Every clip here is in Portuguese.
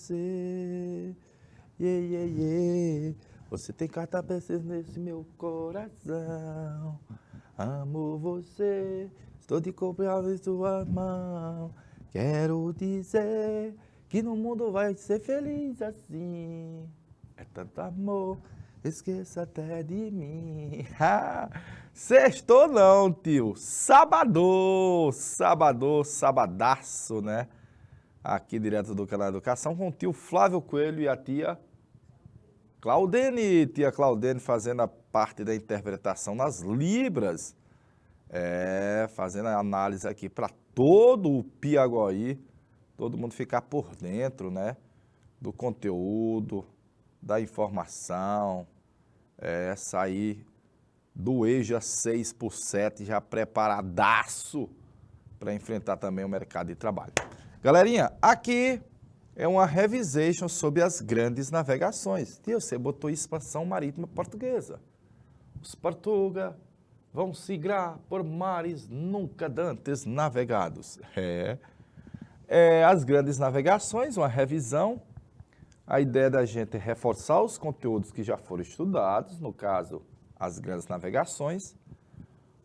você. Yeah, yeah, yeah. Você tem carta peças nesse meu coração. Amo você, estou de corpo em sua mão. Quero dizer que no mundo vai ser feliz assim. É tanto amor, esqueça até de mim. Sextou não, tio. Sabadão, sabadaço, né? Aqui direto do canal Educação com o tio Flávio Coelho e a tia Claudene. Tia Claudene fazendo a parte da interpretação nas libras. Fazendo a análise aqui para todo o Piauí, todo mundo ficar por dentro, né? Do conteúdo, da informação, sair do EJA 6x7 já preparadaço para enfrentar também o mercado de trabalho. Galerinha, aqui é uma revisation sobre as grandes navegações. Tio, você botou expansão marítima portuguesa. Os portugueses vão sigrar por mares nunca dantes navegados. As grandes navegações, uma revisão. A ideia da gente é reforçar os conteúdos que já foram estudados, no caso, as grandes navegações,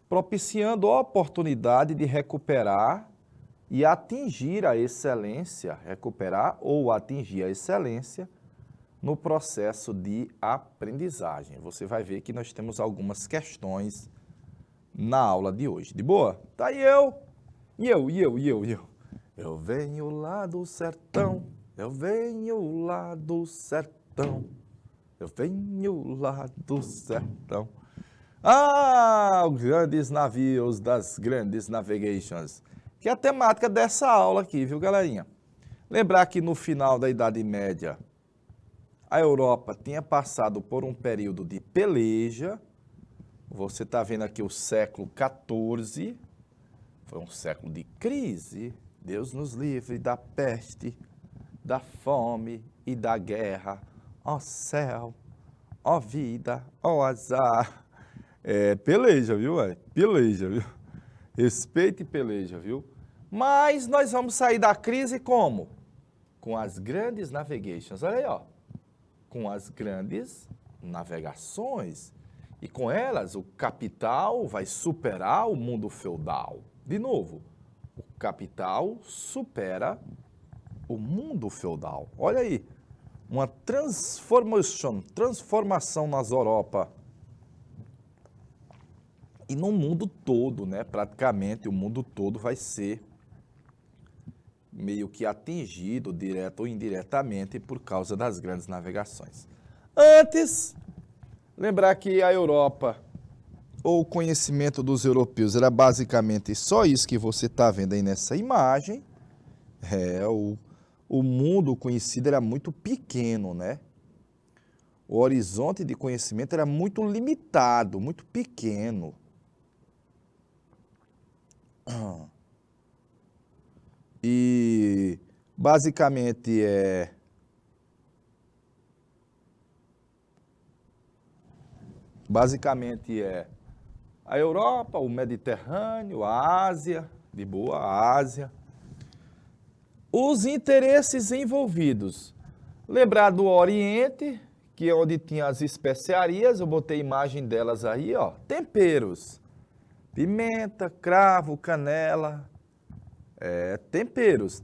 propiciando a oportunidade de recuperar e atingir a excelência, recuperar ou atingir a excelência no processo de aprendizagem. Você vai ver que nós temos algumas questões na aula de hoje. De boa? Tá aí eu. Eu venho lá do sertão, eu venho lá do sertão, eu venho lá do sertão. Os grandes navios das grandes navigations, que é a temática dessa aula aqui, viu, galerinha? Lembrar que no final da Idade Média, a Europa tinha passado por um período de peleja. Você está vendo aqui o século XIV, foi um século de crise. Deus nos livre da peste, da fome e da guerra. Ó céu, ó vida, ó azar. Peleja, viu? Peleja, viu? Respeito e peleja, viu? Mas nós vamos sair da crise como? Com as grandes navigations. Olha aí, ó. Com as grandes navegações. E com elas, o capital vai superar o mundo feudal. De novo, o capital supera o mundo feudal. Olha aí, uma transformação nas Europa. E no mundo todo, né? Praticamente o mundo todo vai ser meio que atingido, direto ou indiretamente, por causa das grandes navegações. Antes, lembrar que a Europa, ou o conhecimento dos europeus, era basicamente só isso que você está vendo aí nessa imagem. O mundo conhecido era muito pequeno, né? O horizonte de conhecimento era muito limitado, muito pequeno. E basicamente a Europa, o Mediterrâneo, a Ásia, de boa, a Ásia. Os interesses envolvidos. Lembrar do Oriente, que é onde tinha as especiarias, eu botei imagem delas aí, ó. Temperos. Pimenta, cravo, canela. Temperos.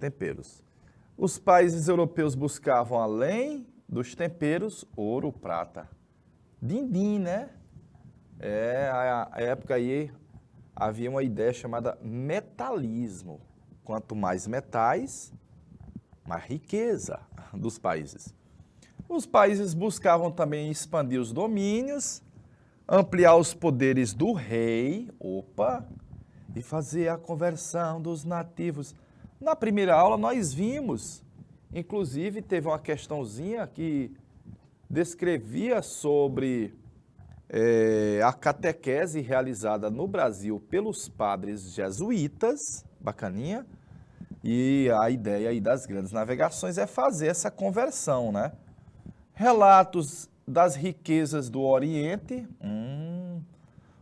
Os países europeus buscavam, além dos temperos, ouro, prata. Din-din, né? A época aí havia uma ideia chamada metalismo. Quanto mais metais, mais riqueza dos países. Os países buscavam também expandir os domínios, ampliar os poderes do rei, e fazer a conversão dos nativos. Na primeira aula nós vimos, inclusive teve uma questãozinha que descrevia sobre a catequese realizada no Brasil pelos padres jesuítas, bacaninha, e a ideia aí das grandes navegações é fazer essa conversão, né? Relatos das riquezas do Oriente,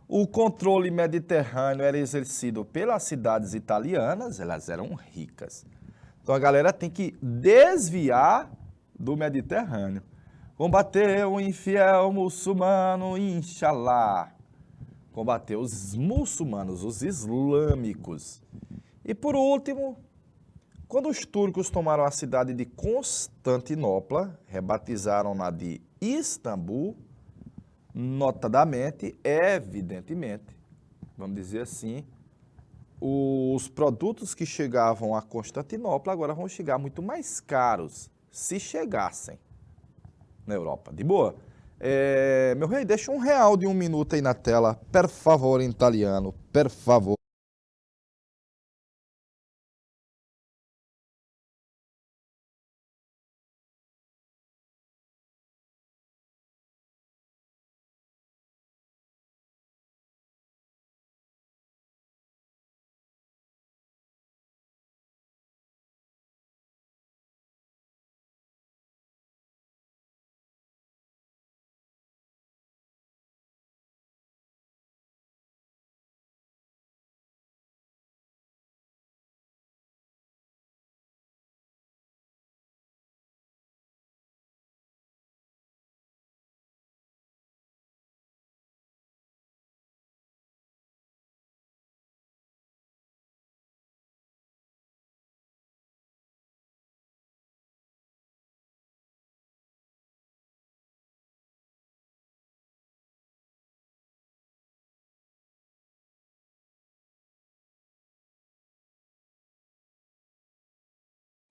o controle mediterrâneo era exercido pelas cidades italianas, elas eram ricas. Então a galera tem que desviar do Mediterrâneo. Combateu o infiel muçulmano, Inshallah. Combateu os muçulmanos, os islâmicos. E por último, quando os turcos tomaram a cidade de Constantinopla, rebatizaram-na de Istambul, notadamente, evidentemente, vamos dizer assim, os produtos que chegavam a Constantinopla agora vão chegar muito mais caros, se chegassem na Europa. De boa? Meu rei, deixa R$1 de 1 minuto aí na tela, per favor, em italiano, per favor.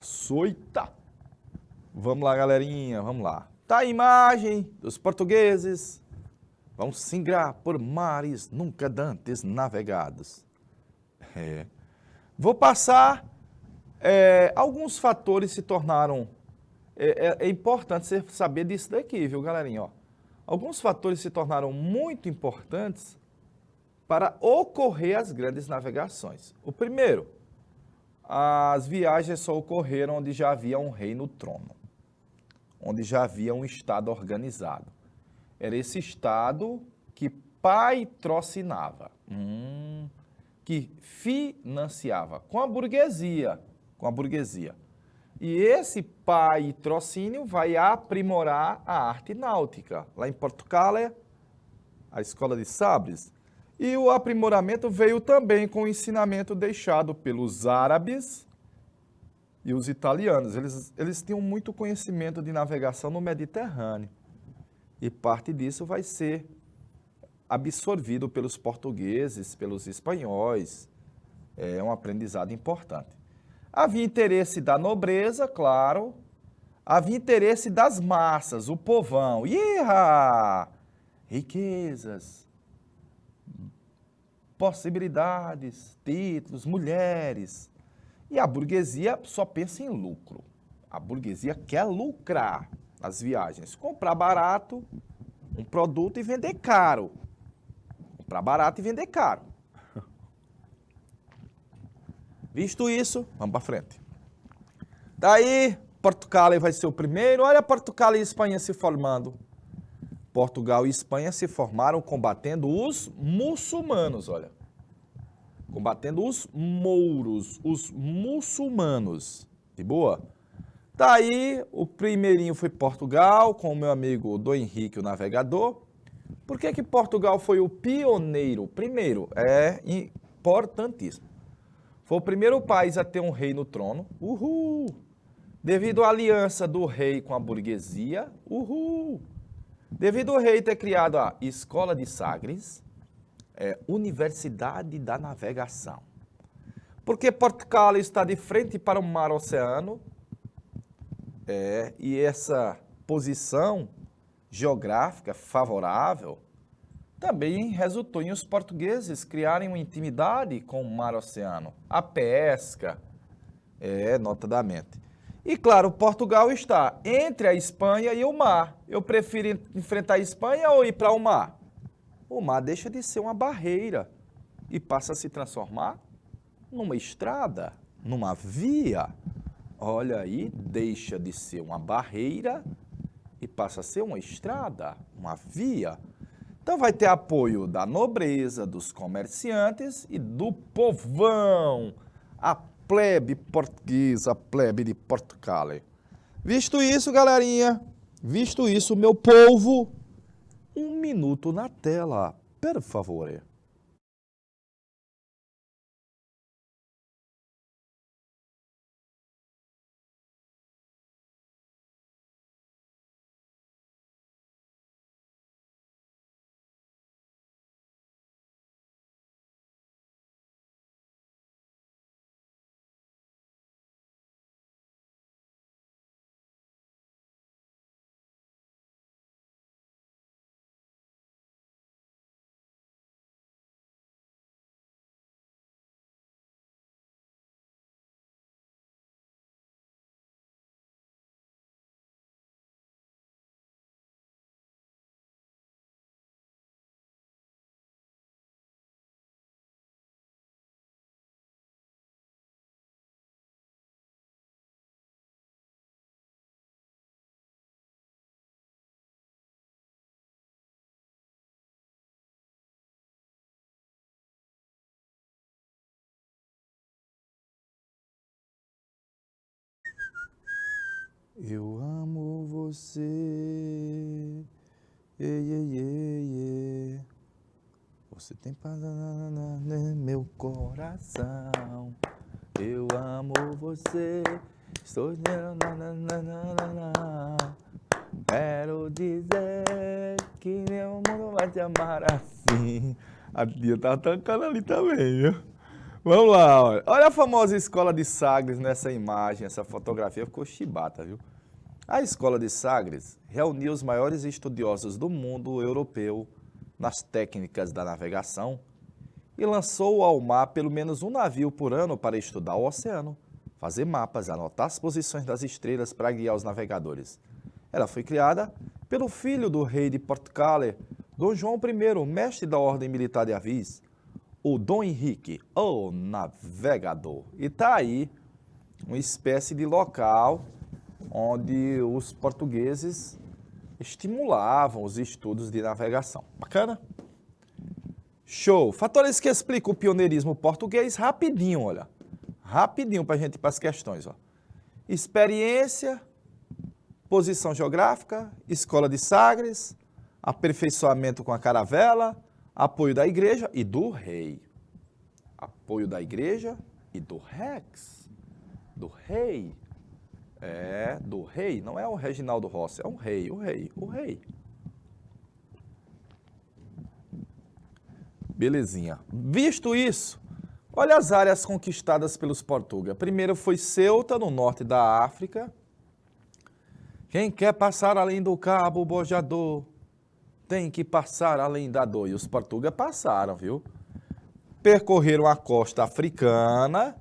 Soita! Vamos lá, galerinha, vamos lá. Tá a imagem dos portugueses. Vão singrar por mares nunca dantes navegados. Vou passar. Alguns fatores se tornaram. É importante você saber disso daqui, viu, galerinha? Ó, alguns fatores se tornaram muito importantes para ocorrer as grandes navegações. O primeiro, as viagens só ocorreram onde já havia um rei no trono, onde já havia um Estado organizado. Era esse Estado que patrocinava, que financiava com a burguesia. E esse patrocínio vai aprimorar a arte náutica. Lá em Portugal, a Escola de Sabres. E o aprimoramento veio também com o ensinamento deixado pelos árabes e os italianos. Eles tinham muito conhecimento de navegação no Mediterrâneo. E parte disso vai ser absorvido pelos portugueses, pelos espanhóis. É um aprendizado importante. Havia interesse da nobreza, claro. Havia interesse das massas, o povão. Iha! Riquezas, possibilidades, títulos, mulheres. E a burguesia só pensa em lucro. A burguesia quer lucrar nas viagens. Comprar barato um produto e vender caro. Comprar barato e vender caro. Visto isso, vamos para frente. Daí, Portugal vai ser o primeiro. Olha Portugal e Espanha se formando. Portugal e Espanha se formaram combatendo os muçulmanos, olha. Combatendo os mouros, os muçulmanos. De boa? Daí, o primeirinho foi Portugal, com o meu amigo Dom Henrique, o navegador. Por que Portugal foi o pioneiro? Primeiro, é importantíssimo. Foi o primeiro país a ter um rei no trono. Uhul! Devido à aliança do rei com a burguesia. Uhul! Devido ao rei ter criado a Escola de Sagres, Universidade da Navegação. Porque Portugal está de frente para o mar Oceano, e essa posição geográfica favorável também resultou em os portugueses criarem uma intimidade com o mar Oceano, a pesca, notadamente. E claro, Portugal está entre a Espanha e o mar. Eu prefiro enfrentar a Espanha ou ir para o mar? O mar deixa de ser uma barreira e passa a se transformar numa estrada, numa via. Olha aí, deixa de ser uma barreira e passa a ser uma estrada, uma via. Então vai ter apoio da nobreza, dos comerciantes e do povão, a plebe portuguesa, a plebe de Portugal. Visto isso, galerinha, visto isso, meu povo, 1 minuto na tela, per favore. Eu amo você, ei, ei, ei, ei. Você tem paz no meu coração. Eu amo você, estou quero dizer que meu mundo vai te amar assim. A tia tá tocando ali também, viu? Vamos lá, olha a famosa escola de Sagres nessa imagem, essa fotografia ficou chibata, viu? A escola de Sagres reuniu os maiores estudiosos do mundo europeu nas técnicas da navegação e lançou ao mar pelo menos um navio por ano para estudar o oceano, fazer mapas, anotar as posições das estrelas para guiar os navegadores. Ela foi criada pelo filho do rei de Portugal, Dom João I, mestre da Ordem Militar de Avis, o Dom Henrique, o navegador. E está aí uma espécie de local onde os portugueses estimulavam os estudos de navegação. Bacana? Show! Fatores que explicam o pioneirismo português rapidinho, olha. Rapidinho para a gente ir para as questões. Ó. Experiência, posição geográfica, escola de Sagres, aperfeiçoamento com a caravela, apoio da igreja e do rei. Apoio da igreja e do rex, do rei. Do rei, não é o Reginaldo Rossi, é um rei, o rei. Belezinha. Visto isso, olha as áreas conquistadas pelos portugueses. Primeiro foi Ceuta, no norte da África. Quem quer passar além do Cabo Bojador, tem que passar além da dor. E os portugueses passaram, viu? Percorreram a costa africana,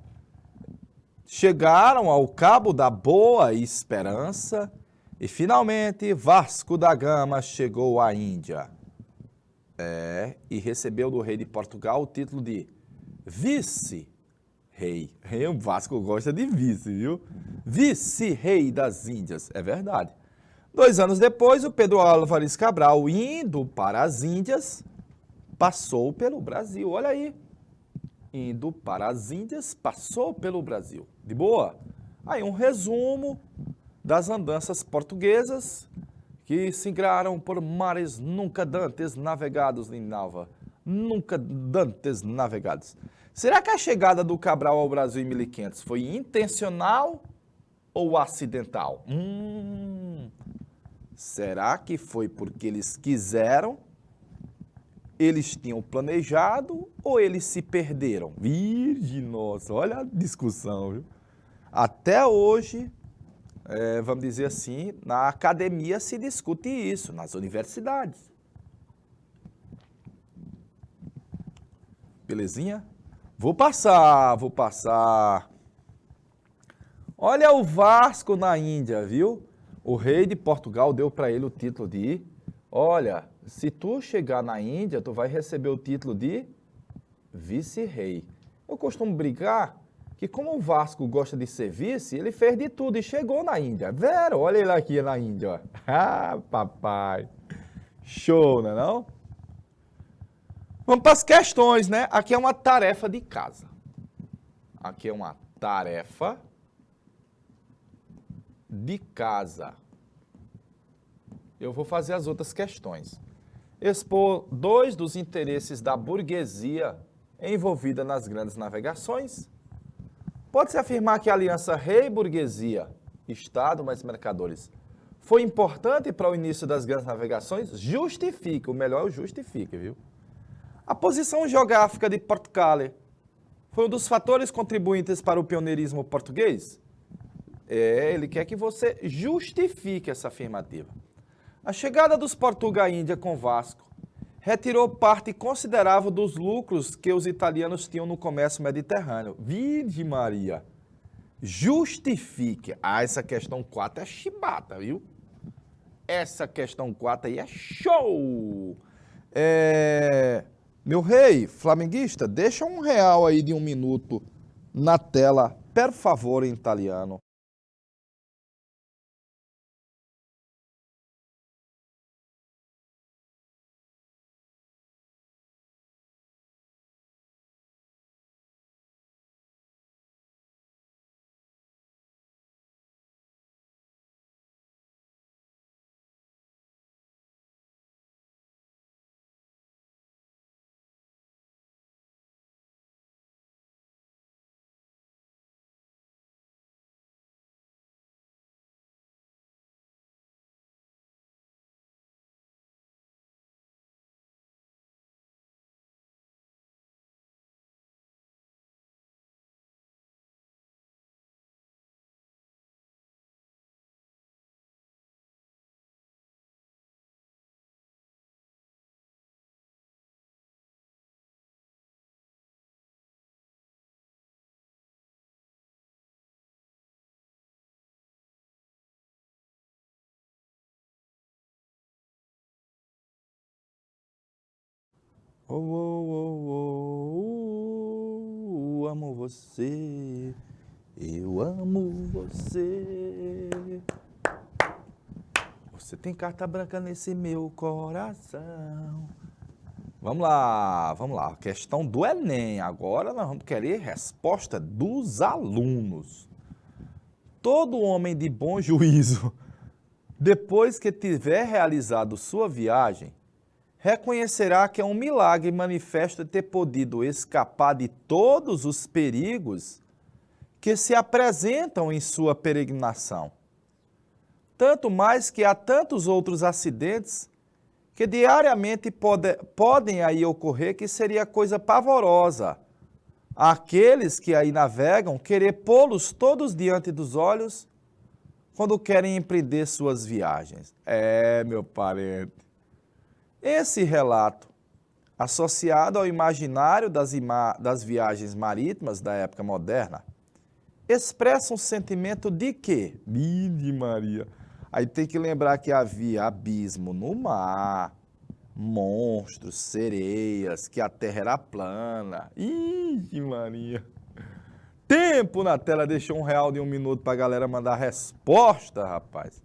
chegaram ao Cabo da Boa Esperança e, finalmente, Vasco da Gama chegou à Índia. E recebeu do rei de Portugal o título de vice-rei. O Vasco gosta de vice, viu? Vice-rei das Índias, é verdade. 2 anos depois, o Pedro Álvares Cabral, indo para as Índias, passou pelo Brasil. Olha aí. Indo para as Índias, passou pelo Brasil. De boa? Aí um resumo das andanças portuguesas que singraram por mares nunca dantes navegados em Nalva. Nunca dantes navegados. Será que a chegada do Cabral ao Brasil em 1500 foi intencional ou acidental? Será que foi porque eles quiseram? Eles tinham planejado ou eles se perderam? Virgem, nossa, olha a discussão, viu? Até hoje, vamos dizer assim, na academia se discute isso, nas universidades. Belezinha? Vou passar. Olha o Vasco na Índia, viu? O rei de Portugal deu para ele o título de, olha, se tu chegar na Índia, tu vai receber o título de vice-rei. Eu costumo brincar que como o Vasco gosta de ser vice, ele fez de tudo e chegou na Índia. Vero, olha ele aqui na Índia, ó. Ah, papai. Show, não é não? Vamos para as questões, né? Aqui é uma tarefa de casa. Aqui é uma tarefa de casa. Eu vou fazer as outras questões. Expor dois dos interesses da burguesia envolvida nas grandes navegações. Pode-se afirmar que a aliança rei-burguesia, Estado mais mercadores, foi importante para o início das grandes navegações? Justifica, o melhor é o justifica, viu? A posição geográfica de Portugal foi um dos fatores contribuintes para o pioneirismo português? Ele quer que você justifique essa afirmativa. A chegada dos portugueses à Índia com Vasco retirou parte considerável dos lucros que os italianos tinham no comércio mediterrâneo. Virgem Maria, justifique. Essa questão 4 é chibata, viu? Essa questão 4 aí é show! Meu rei, flamenguista, deixa R$1 aí de 1 minuto na tela, per favor, em italiano. Oh, oh, oh, oh, amo você, eu amo você. Você tem carta branca nesse meu coração. Vamos lá. Questão do Enem. Agora nós vamos querer resposta dos alunos. Todo homem de bom juízo, depois que tiver realizado sua viagem, reconhecerá que é um milagre manifesto ter podido escapar de todos os perigos que se apresentam em sua peregrinação. Tanto mais que há tantos outros acidentes que diariamente podem aí ocorrer que seria coisa pavorosa aqueles que aí navegam querer pô-los todos diante dos olhos quando querem empreender suas viagens. Meu parente. Esse relato, associado ao imaginário das viagens marítimas da época moderna, expressa um sentimento de quê? Virgem Maria. Aí tem que lembrar que havia abismo no mar, monstros, sereias, que a terra era plana. Ih, Maria. Tempo na tela, deixou R$1 de 1 minuto pra galera mandar resposta, rapaz.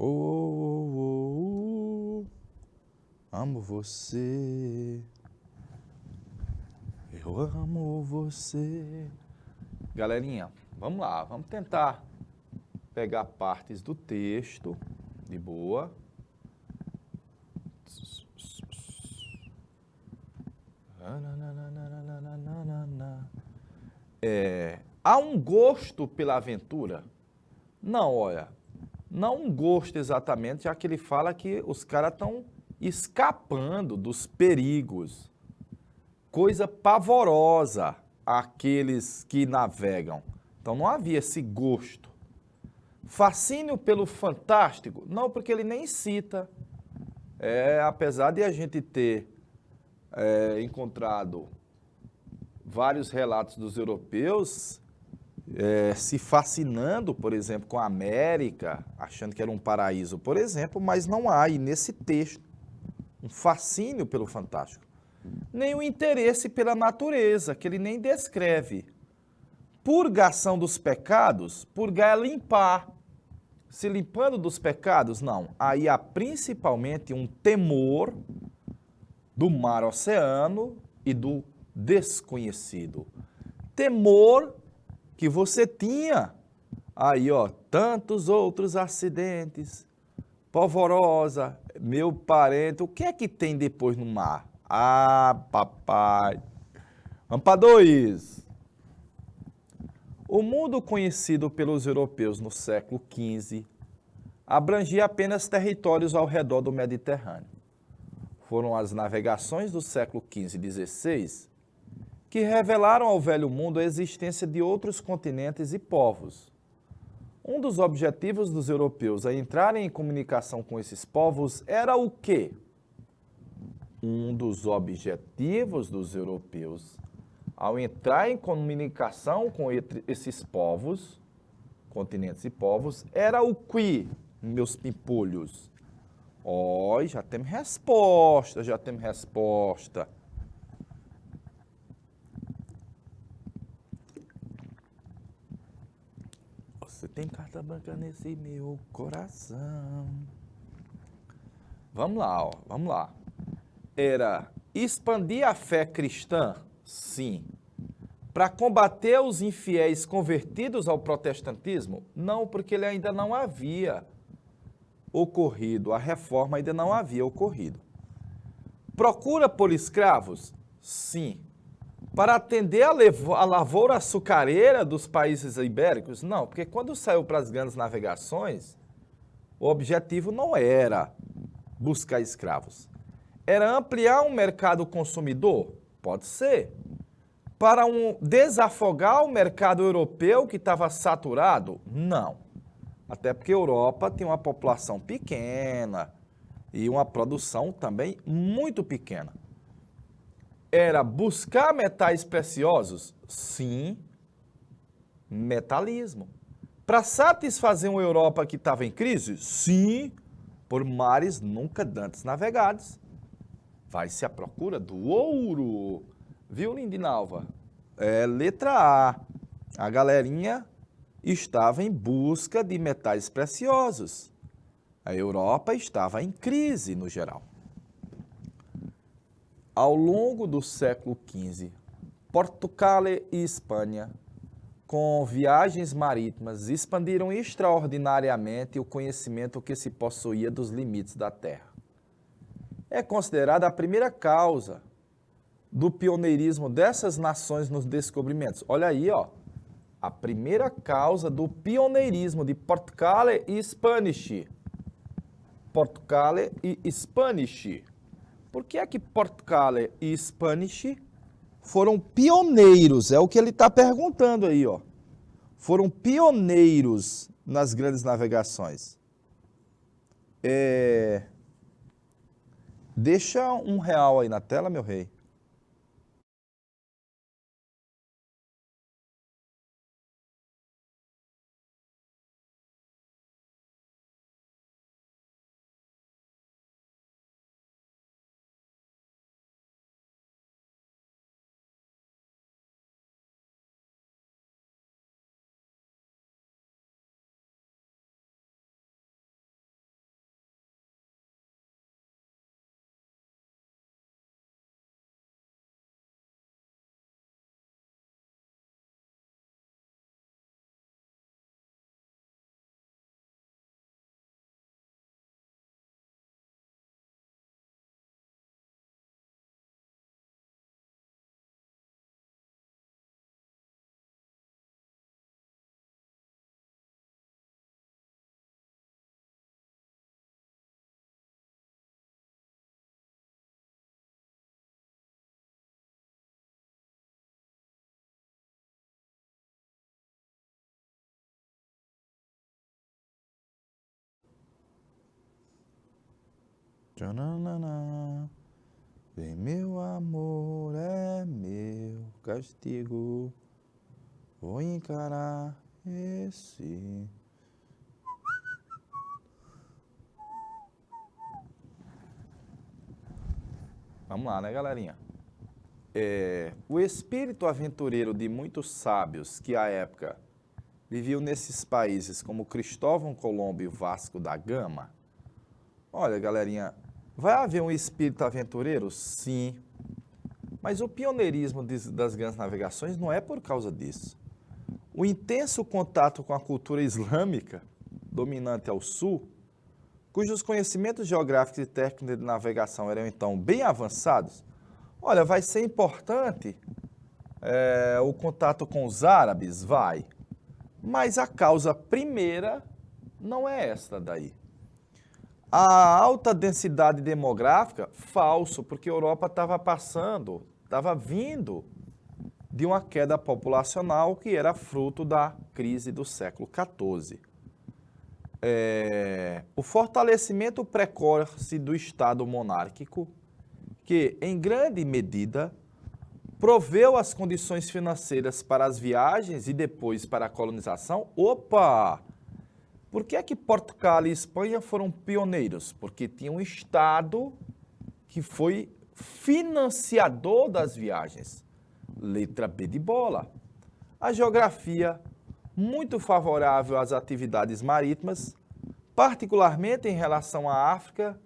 Oh, amo você, eu amo você. Galerinha, vamos lá, vamos tentar pegar partes do texto de boa. Há um gosto pela aventura? Não, olha, não um gosto exatamente, já que ele fala que os caras estão escapando dos perigos. Coisa pavorosa àqueles que navegam. Então não havia esse gosto. Fascínio pelo fantástico? Não, porque ele nem cita. Apesar de a gente ter encontrado vários relatos dos europeus se fascinando, por exemplo, com a América, achando que era um paraíso, por exemplo, mas não há aí nesse texto um fascínio pelo fantástico. Nem o interesse pela natureza, que ele nem descreve. Purgação dos pecados, purgar é limpar. Se limpando dos pecados, não. Aí há principalmente um temor do mar oceano e do desconhecido. Temor que você tinha. Aí, ó, tantos outros acidentes. Polvorosa, meu parente, o que é que tem depois no mar? Ah, papai. Vamos para 2. O mundo conhecido pelos europeus no século XV abrangia apenas territórios ao redor do Mediterrâneo. Foram as navegações do século XV e XVI que revelaram ao velho mundo a existência de outros continentes e povos. Um dos objetivos dos europeus a entrarem em comunicação com esses povos era o quê? Um dos objetivos dos europeus ao entrar em comunicação com esses povos, continentes e povos, era o quê, meus pimpolhos? Já temos resposta, já temos resposta. Você tem carta branca nesse meu coração. Vamos lá, ó, vamos lá. Era expandir a fé cristã? Sim. Para combater os infiéis convertidos ao protestantismo? Não, porque ele ainda não havia ocorrido, a reforma ainda não havia ocorrido. Procura por escravos? Sim. Para atender a lavoura açucareira dos países ibéricos? Não, porque quando saiu para as grandes navegações, o objetivo não era buscar escravos. Era ampliar um mercado consumidor? Pode ser. Para desafogar o mercado europeu que estava saturado? Não. Até porque a Europa tem uma população pequena e uma produção também muito pequena. Era buscar metais preciosos? Sim. Metalismo. Para satisfazer uma Europa que estava em crise? Sim. Por mares nunca dantes navegados. Vai-se à procura do ouro. Viu, Lindinalva? Letra A. A galerinha estava em busca de metais preciosos. A Europa estava em crise no geral. Ao longo do século XV, Portugal e Espanha, com viagens marítimas, expandiram extraordinariamente o conhecimento que se possuía dos limites da Terra. É considerada a primeira causa do pioneirismo dessas nações nos descobrimentos. Olha aí, ó, a primeira causa do pioneirismo de Portugal e Spanish. Portugal e Spanish. Por que é que Portugal e Spanish foram pioneiros? É o que ele está perguntando aí, ó. Foram pioneiros nas grandes navegações. Deixa R$1 aí na tela, meu rei. Tchananana. Vem, meu amor, é meu castigo. Vou encarar esse. Vamos lá, né, galerinha? O espírito aventureiro de muitos sábios que à época viviam nesses países, como Cristóvão Colombo e Vasco da Gama. Olha, galerinha, vai haver um espírito aventureiro? Sim. Mas o pioneirismo das grandes navegações não é por causa disso. O intenso contato com a cultura islâmica, dominante ao sul, cujos conhecimentos geográficos e técnicos de navegação eram então bem avançados, olha, vai ser importante o contato com os árabes? Vai. Mas a causa primeira não é esta daí. A alta densidade demográfica, falso, porque a Europa estava vindo de uma queda populacional que era fruto da crise do século XIV. O fortalecimento precoce do Estado monárquico, que, em grande medida, proveu as condições financeiras para as viagens e depois para a colonização. Opa! Por que é que Portugal e Espanha foram pioneiros? Porque tinha um Estado que foi financiador das viagens. Letra B de bola. A geografia, muito favorável às atividades marítimas, particularmente em relação à África,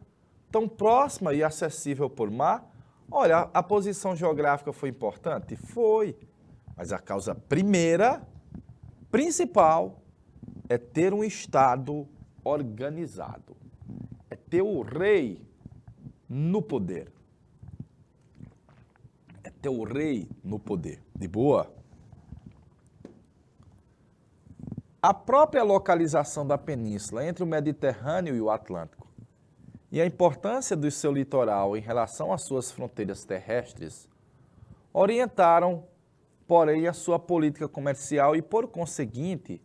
tão próxima e acessível por mar. Olha, a posição geográfica foi importante? Foi. Mas a causa primeira, principal, é ter um Estado organizado. É ter o rei no poder. É ter o rei no poder. De boa? A própria localização da península entre o Mediterrâneo e o Atlântico e a importância do seu litoral em relação às suas fronteiras terrestres orientaram, porém, a sua política comercial e, por conseguinte,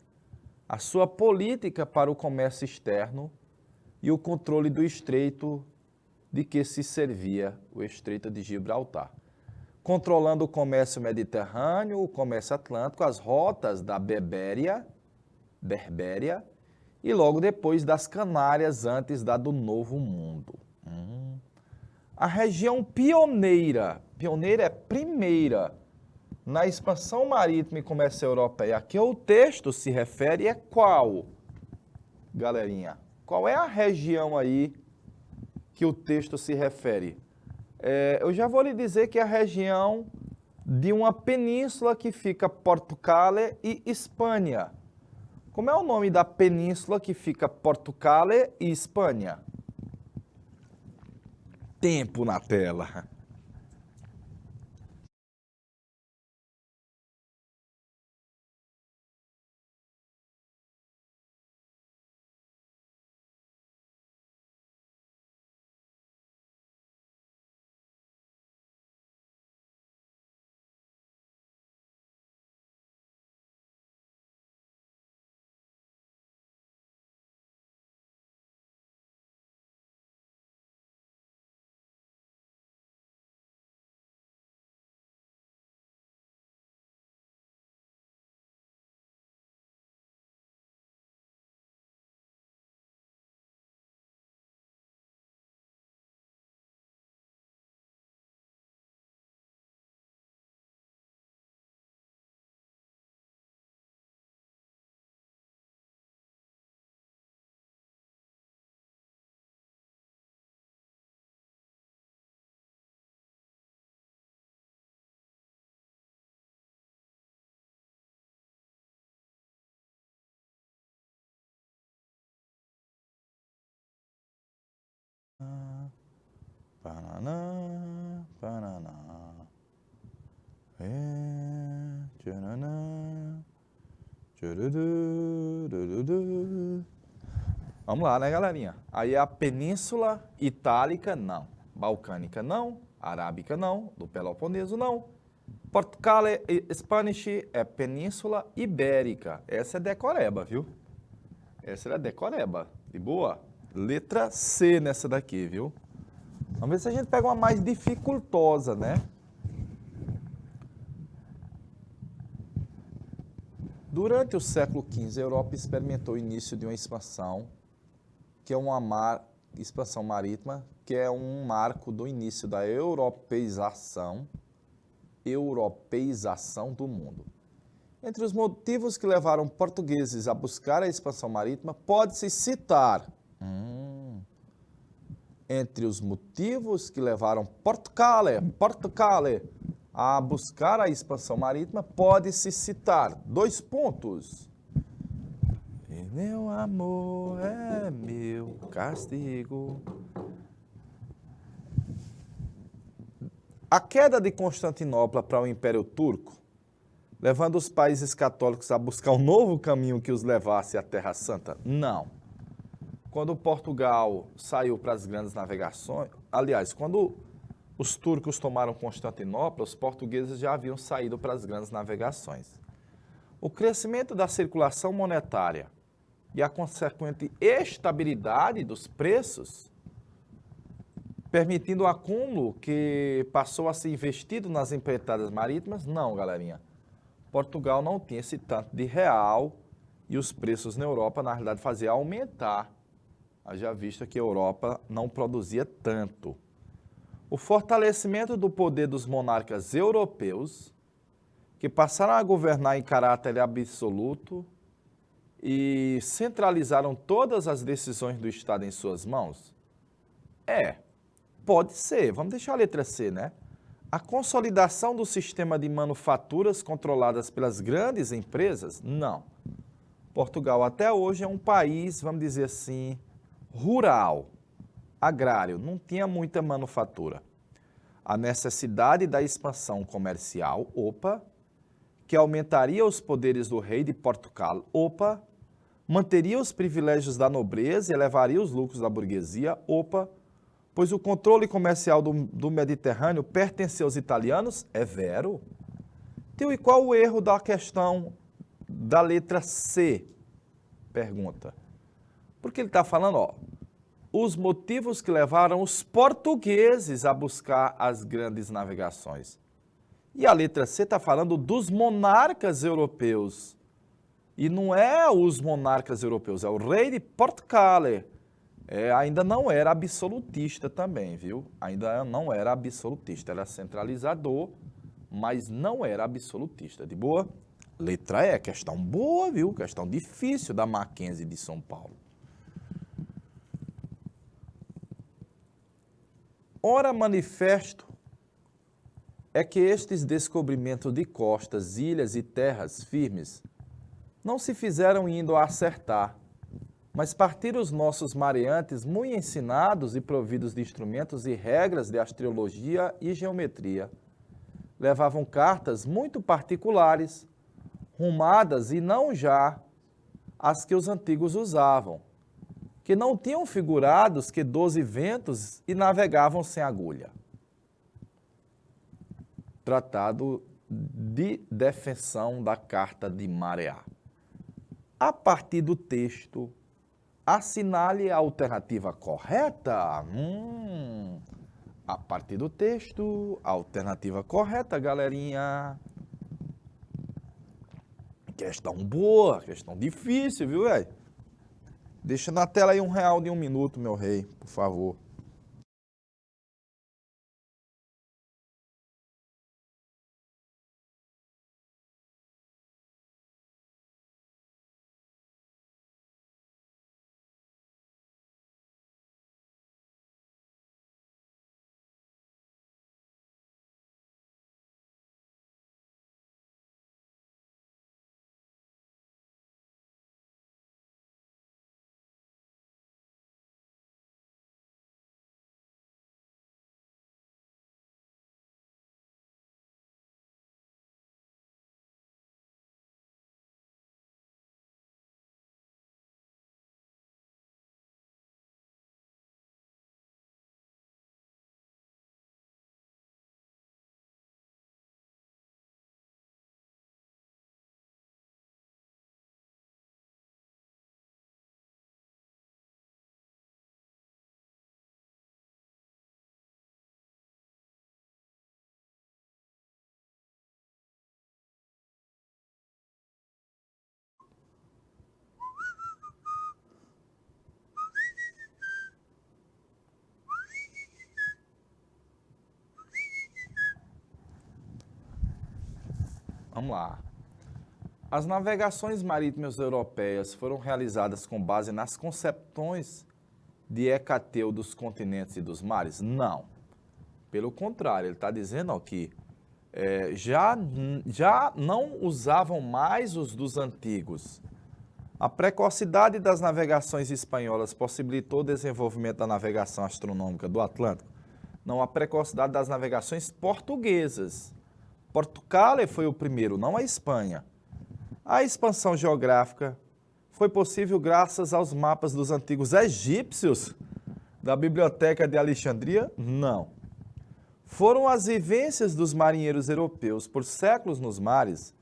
a sua política para o comércio externo e o controle do estreito de que se servia o Estreito de Gibraltar, controlando o comércio mediterrâneo, o comércio atlântico, as rotas da Berbéria e logo depois das Canárias, antes da do Novo Mundo. A região pioneira é primeira na expansão marítima e comercial europeia, a que o texto se refere é qual? Galerinha, qual é a região aí que o texto se refere? Eu já vou lhe dizer que é a região de uma península que fica Portugal e Espanha. Como é o nome da península que fica Portugal e Espanha? Tempo na tela. Paraná, Paraná. Tchananã, tchurudu, durudu. Vamos lá, né, galerinha? Aí a Península Itálica, não. Balcânica, não. Arábica, não. Do Peloponeso, não. Portugal e Spanish é Península Ibérica. Essa é decoreba, viu? Essa é decoreba. De boa? Letra C nessa daqui, viu? Vamos ver se a gente pega uma mais dificultosa, né? Durante o século XV, a Europa experimentou o início de uma expansão, que é uma expansão marítima, que é um marco do início da europeização do mundo. Entre os motivos que levaram portugueses a buscar a expansão marítima, pode-se citar. Entre os motivos que levaram Portugal a buscar a expansão marítima, pode-se citar 2 pontos. E meu amor é meu castigo. A queda de Constantinopla para o Império Turco, levando os países católicos a buscar um novo caminho que os levasse à Terra Santa? Não. Quando Portugal saiu para as grandes navegações, aliás, quando os turcos tomaram Constantinopla, os portugueses já haviam saído para as grandes navegações. O crescimento da circulação monetária e a consequente estabilidade dos preços, permitindo o acúmulo que passou a ser investido nas empreitadas marítimas? Não, galerinha. Portugal não tinha esse tanto de real e os preços na Europa, na realidade, faziam aumentar. Já visto que a Europa não produzia tanto. O fortalecimento do poder dos monarcas europeus, que passaram a governar em caráter absoluto e centralizaram todas as decisões do Estado em suas mãos? Pode ser. Vamos deixar a letra C, né? A consolidação do sistema de manufaturas controladas pelas grandes empresas? Não. Portugal até hoje é um país, vamos dizer assim, rural, agrário, não tinha muita manufatura. A necessidade da expansão comercial, que aumentaria os poderes do rei de Portugal, manteria os privilégios da nobreza e elevaria os lucros da burguesia, pois o controle comercial do Mediterrâneo pertencia aos italianos? É vero. Tio, e qual o erro da questão da letra C? Pergunta. Porque ele está falando, os motivos que levaram os portugueses a buscar as grandes navegações. E a letra C está falando dos monarcas europeus. E não é os monarcas europeus, é o rei de Portugal. Ainda não era absolutista também, viu? Ainda não era absolutista, era centralizador, mas não era absolutista. De boa? Letra E, questão boa, viu? Questão difícil da Mackenzie de São Paulo. Ora, manifesto é que estes descobrimentos de costas, ilhas e terras firmes não se fizeram indo a acertar, mas partiram os nossos mareantes muito ensinados e providos de instrumentos e regras de astrologia e geometria. Levavam cartas muito particulares, rumadas e não já as que os antigos usavam, que não tinham figurados que 12 ventos e navegavam sem agulha. Tratado de defensão da carta de marear. A partir do texto, assinale a alternativa correta. A partir do texto, a alternativa correta, galerinha. Questão boa, questão difícil, viu, velho? Deixa na tela aí R$1 de 1 minuto, meu rei, por favor. Vamos lá. As navegações marítimas europeias foram realizadas com base nas concepções de Hecateu dos continentes e dos mares? Não. Pelo contrário, ele está dizendo ó, que já não usavam mais os dos antigos. A precocidade das navegações espanholas possibilitou o desenvolvimento da navegação astronômica do Atlântico? Não, a precocidade das navegações portuguesas. Portugal foi o primeiro, não a Espanha. A expansão geográfica foi possível graças aos mapas dos antigos egípcios da Biblioteca de Alexandria? Não. Foram as vivências dos marinheiros europeus por séculos nos mares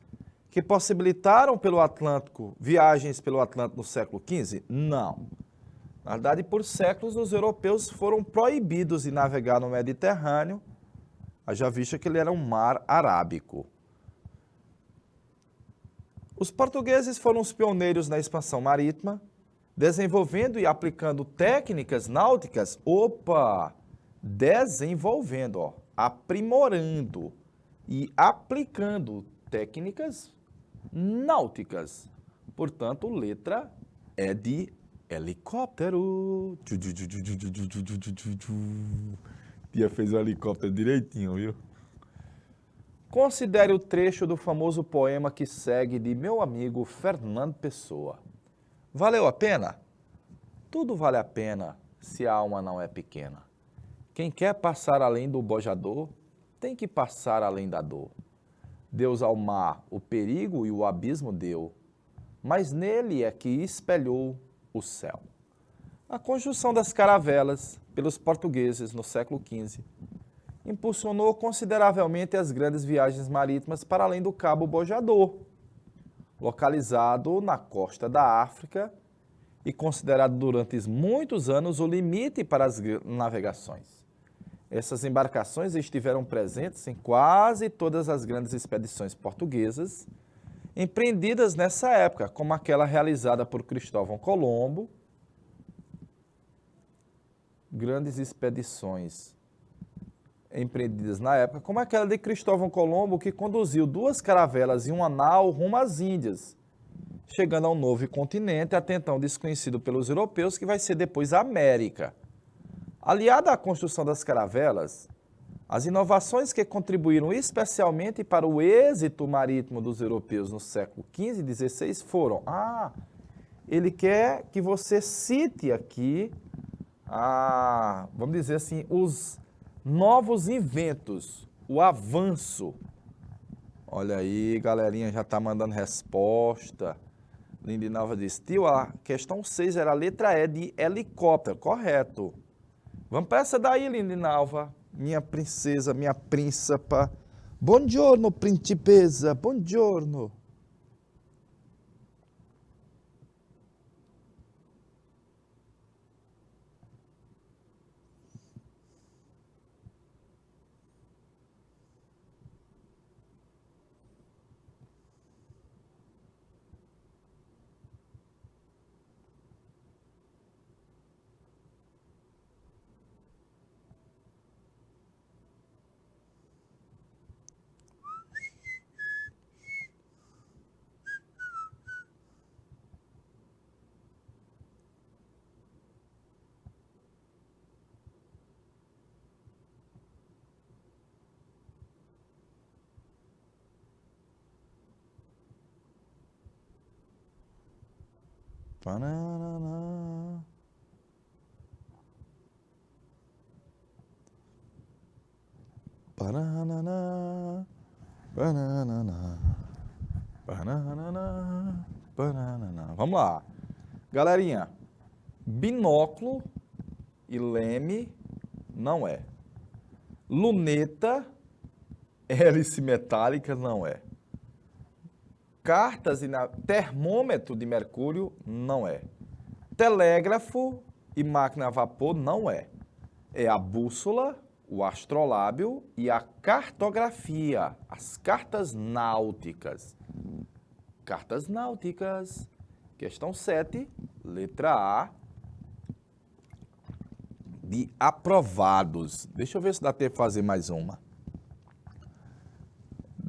que possibilitaram pelo Atlântico viagens pelo Atlântico no século XV? Não. Na verdade, por séculos os europeus foram proibidos de navegar no Mediterrâneo, haja vista que ele era um mar arábico. Os portugueses foram os pioneiros na expansão marítima, desenvolvendo e aplicando técnicas náuticas, aprimorando e aplicando técnicas náuticas. Portanto, letra é de helicóptero. Tia fez o helicóptero direitinho, viu? Considere o trecho do famoso poema que segue de meu amigo Fernando Pessoa. Valeu a pena? Tudo vale a pena se a alma não é pequena. Quem quer passar além do bojador, tem que passar além da dor. Deus ao mar o perigo e o abismo deu, mas nele é que espelhou o céu. A conjunção das caravelas pelos portugueses no século XV impulsionou consideravelmente as grandes viagens marítimas para além do Cabo Bojador, localizado na costa da África e considerado durante muitos anos o limite para as navegações. Essas embarcações estiveram presentes em quase todas as grandes expedições portuguesas, empreendidas nessa época, como aquela realizada por Cristóvão Colombo. Grandes expedições empreendidas na época, como aquela de Cristóvão Colombo, que conduziu 2 caravelas e uma nau rumo às Índias, chegando ao novo continente, até então desconhecido pelos europeus, que vai ser depois a América. Aliada à construção das caravelas, as inovações que contribuíram especialmente para o êxito marítimo dos europeus no século XV e XVI foram... ele quer que você cite aqui, vamos dizer assim, os novos inventos, o avanço. Olha aí, galerinha, já está mandando resposta. Lindinalva diz, tio, a questão 6 era a letra E de helicóptero, correto. Vamos para essa daí, Lindinalva, minha princesa, minha príncipa. Buongiorno, principesa, buongiorno. Banana. Banana. Banana. Banana. Banana. Vamos lá. Galerinha, binóculo e leme não é. Luneta, hélice metálica não é. Cartas e termômetro de mercúrio não é. Telégrafo e máquina a vapor não é. É a bússola, o astrolábio e a cartografia, as cartas náuticas. Cartas náuticas. Questão 7, letra A, de aprovados. Deixa eu ver se dá tempo de fazer mais uma.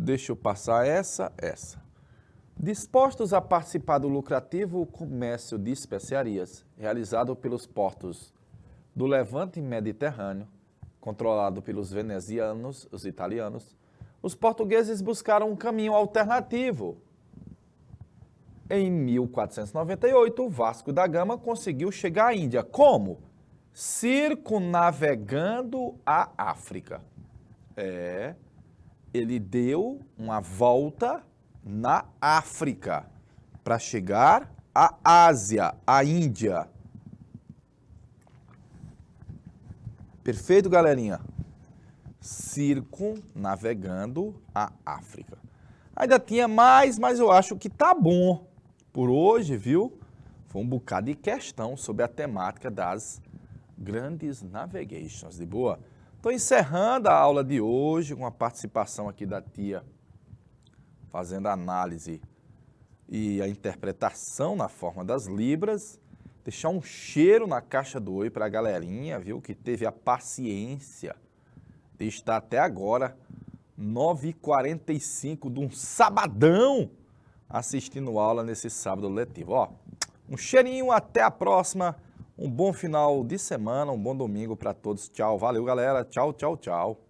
Deixa eu passar essa. Dispostos a participar do lucrativo comércio de especiarias, realizado pelos portos do Levante Mediterrâneo, controlado pelos venezianos, os italianos, os portugueses buscaram um caminho alternativo. Em 1498, Vasco da Gama conseguiu chegar à Índia. Como? Circunnavegando a África. Ele deu uma volta na África para chegar à Ásia, à Índia. Perfeito, galerinha? Circunnavegando a África. Ainda tinha mais, mas eu acho que tá bom por hoje, viu? Foi um bocado de questão sobre a temática das grandes navigations, de boa? Estou encerrando a aula de hoje com a participação aqui da tia, fazendo a análise e a interpretação na forma das libras. Deixar um cheiro na caixa do oi para a galerinha, viu? Que teve a paciência de estar até agora, 9h45 de um sabadão, assistindo aula nesse sábado letivo. Ó, um cheirinho, até a próxima. Um bom final de semana, um bom domingo para todos. Tchau, valeu galera. Tchau, tchau, tchau.